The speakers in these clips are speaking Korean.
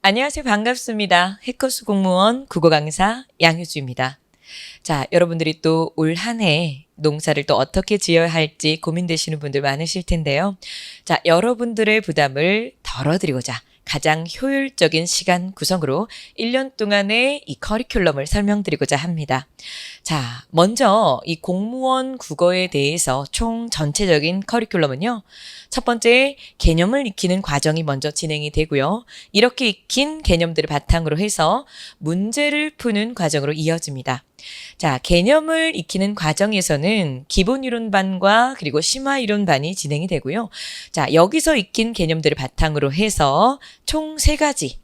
안녕하세요. 반갑습니다. 해커스 공무원 국어 강사 양효주입니다. 자, 여러분들이 또 올 한 해 농사를 또 어떻게 지어야 할지 고민되시는 분들 많으실 텐데요. 자, 여러분들의 부담을 덜어드리고자 가장 효율적인 시간 구성으로 1년 동안의 이 커리큘럼을 설명드리고자 합니다. 자, 먼저 이 공무원 국어에 대해서 총 전체적인 커리큘럼은요. 첫 번째, 개념을 익히는 과정이 먼저 진행이 되고요. 이렇게 익힌 개념들을 바탕으로 해서 문제를 푸는 과정으로 이어집니다. 자, 개념을 익히는 과정에서는 기본 이론반과 그리고 심화 이론반이 진행이 되고요. 자, 여기서 익힌 개념들을 바탕으로 해서 총 3가지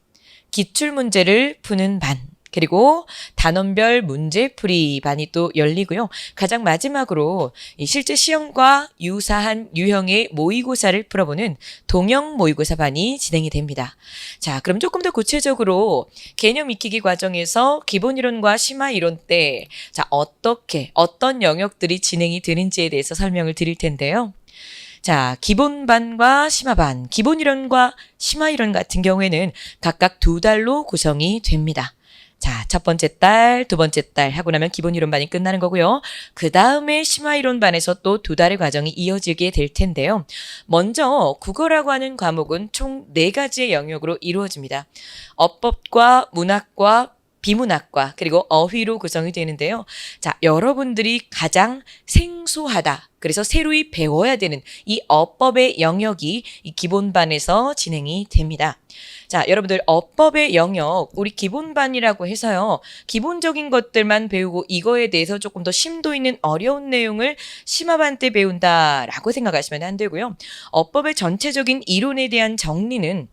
기출 문제를 푸는 반, 그리고 단원별 문제풀이 반이 또 열리고요. 가장 마지막으로 이 실제 시험과 유사한 유형의 모의고사를 풀어보는 동형 모의고사 반이 진행이 됩니다. 자, 그럼 조금 더 구체적으로 개념 익히기 과정에서 기본 이론과 심화 이론 때 자, 어떤 영역들이 진행이 되는지에 대해서 설명을 드릴 텐데요. 자, 기본반과 심화반, 기본 이론과 심화 이론 같은 경우에는 각각 2달로 구성이 됩니다. 자, 첫 번째 달, 두 번째 달 하고 나면 기본 이론반이 끝나는 거고요. 그 다음에 심화 이론반에서 또 2달의 과정이 이어지게 될 텐데요. 먼저 국어라고 하는 과목은 총 4가지의 영역으로 이루어집니다. 어법과 문학과 비문학과 그리고 어휘로 구성이 되는데요. 자, 여러분들이 가장 생소하다. 그래서 새로이 배워야 되는 이 어법의 영역이 이 기본반에서 진행이 됩니다. 자, 여러분들 어법의 영역, 우리 기본반이라고 해서요. 기본적인 것들만 배우고 이거에 대해서 조금 더 심도 있는 어려운 내용을 심화반 때 배운다라고 생각하시면 안 되고요. 어법의 전체적인 이론에 대한 정리는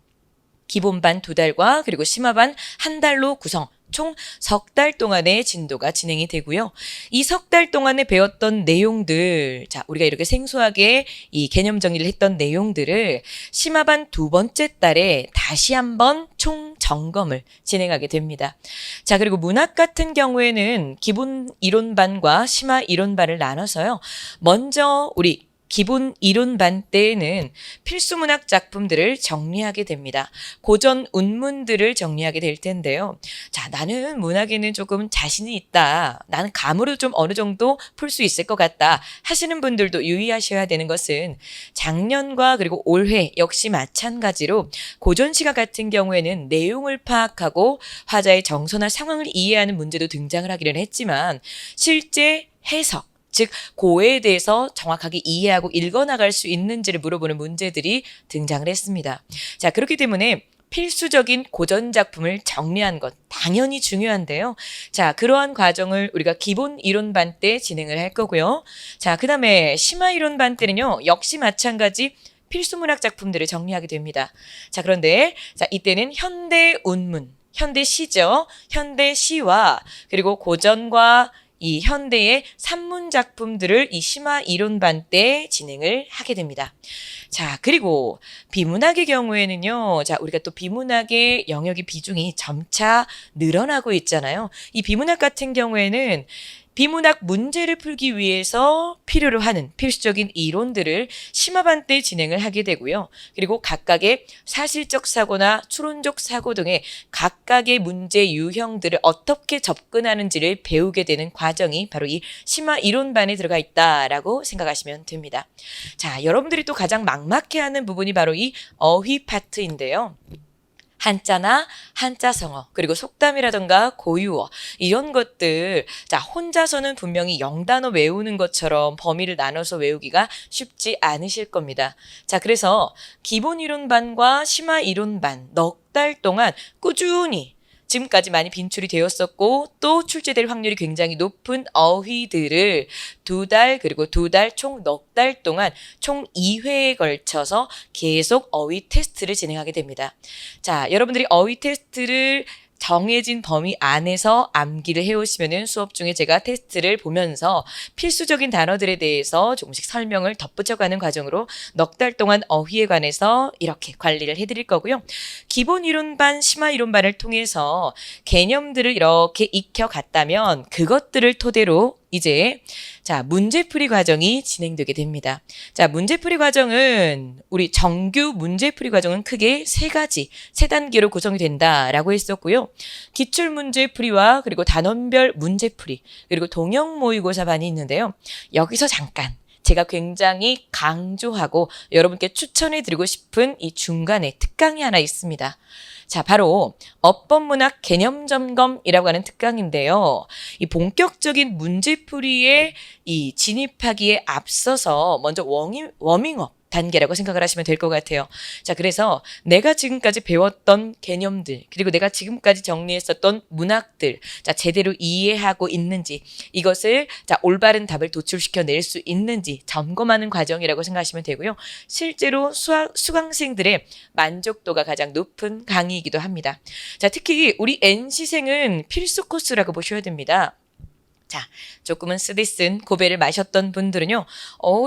기본반 2달과 그리고 심화반 1달로 구성, 총 3달 동안의 진도가 진행이 되고요. 이 3달 동안에 배웠던 내용들, 자, 우리가 이렇게 생소하게 이 개념 정리를 했던 내용들을 심화반 2번째 달에 다시 한번 총 점검을 진행하게 됩니다. 자, 그리고 문학 같은 경우에는 기본 이론반과 심화 이론반을 나눠서요. 먼저 우리 기본 이론반 때에는 필수 문학 작품들을 정리하게 됩니다. 고전 운문들을 정리하게 될 텐데요. 자, 나는 문학에는 조금 자신이 있다. 나는 감으로 좀 어느 정도 풀 수 있을 것 같다. 하시는 분들도 유의하셔야 되는 것은 작년과 그리고 올해 역시 마찬가지로 고전 시가 같은 경우에는 내용을 파악하고 화자의 정서나 상황을 이해하는 문제도 등장을 하기는 했지만 실제 해석, 즉 고해에 대해서 정확하게 이해하고 읽어나갈 수 있는지를 물어보는 문제들이 등장을 했습니다. 자, 그렇기 때문에 필수적인 고전 작품을 정리한 것 당연히 중요한데요. 자, 그러한 과정을 우리가 기본 이론반 때 진행을 할 거고요. 자, 그 다음에 심화 이론반 때는요. 역시 마찬가지 필수 문학 작품들을 정리하게 됩니다. 자, 그런데 자, 이때는 현대 운문, 현대 시죠. 현대 시와 그리고 고전과 이 현대의 산문 작품들을 이 심화 이론반 때 진행을 하게 됩니다. 자, 그리고 비문학의 경우에는요. 자, 우리가 또 비문학의 영역의 비중이 점차 늘어나고 있잖아요. 이 비문학 같은 경우에는 비문학 문제를 풀기 위해서 필요로 하는 필수적인 이론들을 심화반 때 진행을 하게 되고요. 그리고 각각의 사실적 사고나 추론적 사고 등의 각각의 문제 유형들을 어떻게 접근하는지를 배우게 되는 과정이 바로 이 심화 이론반에 들어가 있다라고 생각하시면 됩니다. 자, 여러분들이 또 가장 막막해하는 부분이 바로 이 어휘 파트인데요. 한자나 한자성어 그리고 속담이라던가 고유어 이런 것들 자 혼자서는 분명히 영단어 외우는 것처럼 범위를 나눠서 외우기가 쉽지 않으실 겁니다. 자, 그래서 기본 이론반과 심화 이론반 넉 달 동안 꾸준히 지금까지 많이 빈출이 되었었고 또 출제될 확률이 굉장히 높은 어휘들을 2달 그리고 2달 총 넉 달 동안 총 2회에 걸쳐서 계속 어휘 테스트를 진행하게 됩니다. 자, 여러분들이 어휘 테스트를 정해진 범위 안에서 암기를 해오시면은 수업 중에 제가 테스트를 보면서 필수적인 단어들에 대해서 조금씩 설명을 덧붙여가는 과정으로 넉 달 동안 어휘에 관해서 이렇게 관리를 해드릴 거고요. 기본 이론반, 심화 이론반을 통해서 개념들을 이렇게 익혀갔다면 그것들을 토대로 이제 자, 문제풀이 과정이 진행되게 됩니다. 자, 문제풀이 과정은 우리 정규 문제풀이 과정은 크게 세 단계로 구성이 된다라고 했었고요. 기출 문제풀이와 그리고 단원별 문제풀이 그리고 동형 모의고사반이 있는데요. 여기서 잠깐 제가 굉장히 강조하고 여러분께 추천해드리고 싶은 이 중간에 특강이 하나 있습니다. 자, 바로 어법문학 개념점검이라고 하는 특강인데요. 이 본격적인 문제풀이에 이 진입하기에 앞서서 먼저 워밍업 단계라고 생각을 하시면 될 것 같아요. 자, 그래서 내가 지금까지 배웠던 개념들, 그리고 내가 지금까지 정리했었던 문학들, 자, 제대로 이해하고 있는지, 이것을, 자, 올바른 답을 도출시켜 낼 수 있는지 점검하는 과정이라고 생각하시면 되고요. 실제로 수강생들의 만족도가 가장 높은 강의이기도 합니다. 자, 특히 우리 NC생은 필수 코스라고 보셔야 됩니다. 자, 조금은 쓰디쓴 고배를 마셨던 분들은요,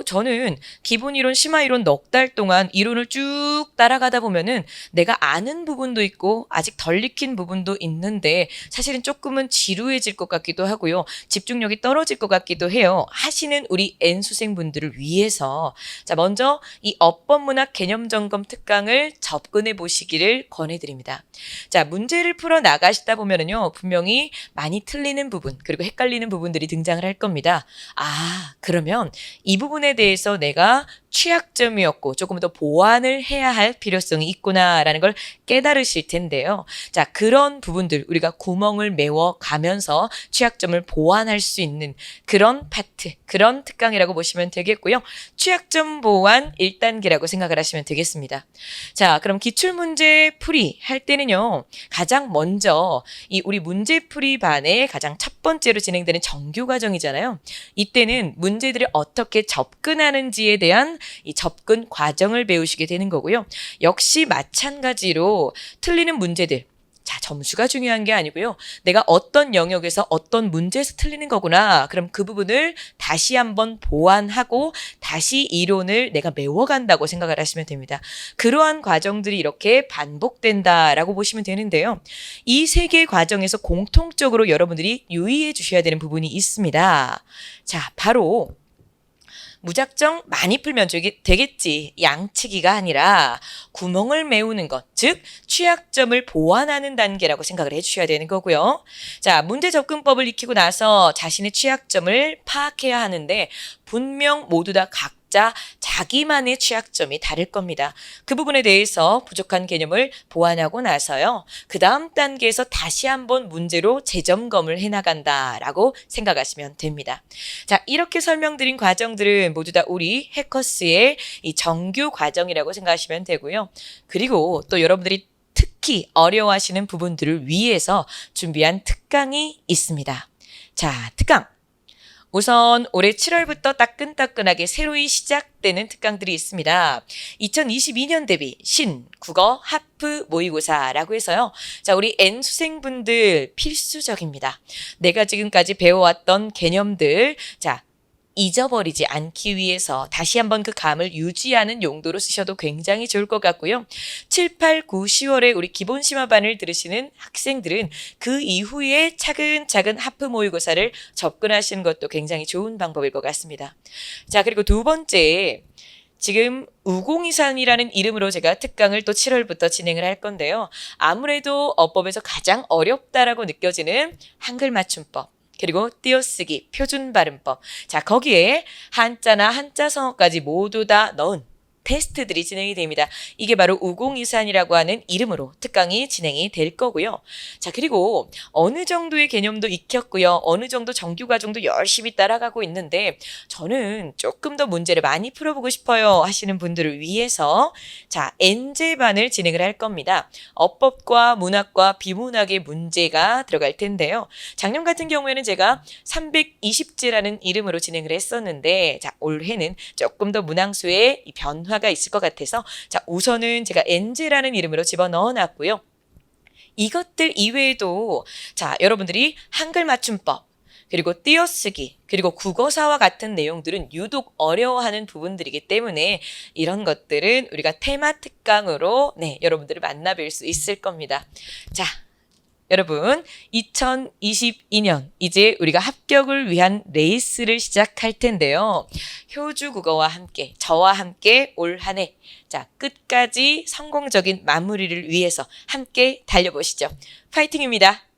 저는 기본 이론, 심화 이론 넉 달 동안 이론을 쭉 따라가다 보면은 내가 아는 부분도 있고 아직 덜 익힌 부분도 있는데 사실은 조금은 지루해질 것 같기도 하고요. 집중력이 떨어질 것 같기도 해요. 하시는 우리 N수생분들을 위해서 자, 먼저 이 어법문학 개념점검 특강을 접근해 보시기를 권해드립니다. 자, 문제를 풀어 나가시다 보면은요, 분명히 많이 틀리는 부분, 그리고 헷갈리는 부분들이 등장을 할 겁니다. 아, 그러면 이 부분에 대해서 내가 취약점이었고 조금 더 보완을 해야 할 필요성이 있구나라는 걸 깨달으실 텐데요. 자, 그런 부분들 우리가 구멍을 메워 가면서 취약점을 보완할 수 있는 그런 파트, 그런 특강이라고 보시면 되겠고요. 취약점 보완 1단계라고 생각을 하시면 되겠습니다. 자, 그럼 기출문제 풀이 할 때는요, 가장 먼저 이 우리 문제풀이 반의 가장 첫 번째로 진행되는 정규 과정이잖아요. 이때는 문제들을 어떻게 접근하는지에 대한 이 접근 과정을 배우시게 되는 거고요. 역시 마찬가지로 틀리는 문제들, 자, 점수가 중요한 게 아니고요. 내가 어떤 영역에서 어떤 문제에서 틀리는 거구나. 그럼 그 부분을 다시 한번 보완하고 다시 이론을 내가 메워간다고 생각을 하시면 됩니다. 그러한 과정들이 이렇게 반복된다라고 보시면 되는데요. 이 세 개의 과정에서 공통적으로 여러분들이 유의해 주셔야 되는 부분이 있습니다. 자, 바로 무작정 많이 풀면 되겠지. 양치기가 아니라 구멍을 메우는 것, 즉 취약점을 보완하는 단계라고 생각을 해주셔야 되는 거고요. 자, 문제 접근법을 익히고 나서 자신의 취약점을 파악해야 하는데 분명 모두 다 각자 자기만의 취약점이 다를 겁니다. 그 부분에 대해서 부족한 개념을 보완하고 나서요. 그 다음 단계에서 다시 한번 문제로 재점검을 해나간다라고 생각하시면 됩니다. 자, 이렇게 설명드린 과정들은 모두 다 우리 해커스의 이 정규 과정이라고 생각하시면 되고요. 그리고 또 여러분들이 특히 어려워하시는 부분들을 위해서 준비한 특강이 있습니다. 자, 특강. 우선 올해 7월부터 따끈따끈하게 새로이 시작되는 특강들이 있습니다. 2022년 대비 국어 하프 모의고사라고 해서요. 자, 우리 N수생분들 필수적입니다. 내가 지금까지 배워왔던 개념들, 자, 잊어버리지 않기 위해서 다시 한번 그 감을 유지하는 용도로 쓰셔도 굉장히 좋을 것 같고요. 7, 8, 9, 10월에 우리 기본 심화반을 들으시는 학생들은 그 이후에 차근차근 하프 모의고사를 접근하시는 것도 굉장히 좋은 방법일 것 같습니다. 자, 그리고 두 번째, 지금 우공이산이라는 이름으로 제가 특강을 또 7월부터 진행을 할 건데요. 아무래도 어법에서 가장 어렵다라고 느껴지는 한글 맞춤법, 그리고 띄어쓰기, 표준 발음법. 자, 거기에 한자나 한자 성어까지 모두 다 넣은 테스트들이 진행이 됩니다. 이게 바로 우공이산이라고 하는 이름으로 특강이 진행이 될 거고요. 자, 그리고 어느 정도의 개념도 익혔고요. 어느 정도 정규 과정도 열심히 따라가고 있는데 저는 조금 더 문제를 많이 풀어보고 싶어요 하시는 분들을 위해서 자, N제반을 진행을 할 겁니다. 어법과 문학과 비문학의 문제가 들어갈 텐데요. 작년 같은 경우에는 제가 320제라는 이름으로 진행을 했었는데 자, 올해는 조금 더 문항수의 변화가 있을 것 같아서 자, 우선은 제가 N제라는 이름으로 집어넣어 놨고요. 이것들 이외에도 자, 여러분들이 한글 맞춤법, 그리고 띄어쓰기, 그리고 국어사와 같은 내용들은 유독 어려워하는 부분들이기 때문에 이런 것들은 우리가 테마 특강으로 네, 여러분들을 만나뵐 수 있을 겁니다. 자, 여러분, 2022년 이제 우리가 합격을 위한 레이스를 시작할 텐데요. 효주 국어와 함께, 저와 함께 올 한 해, 자, 끝까지 성공적인 마무리를 위해서 함께 달려보시죠. 파이팅입니다.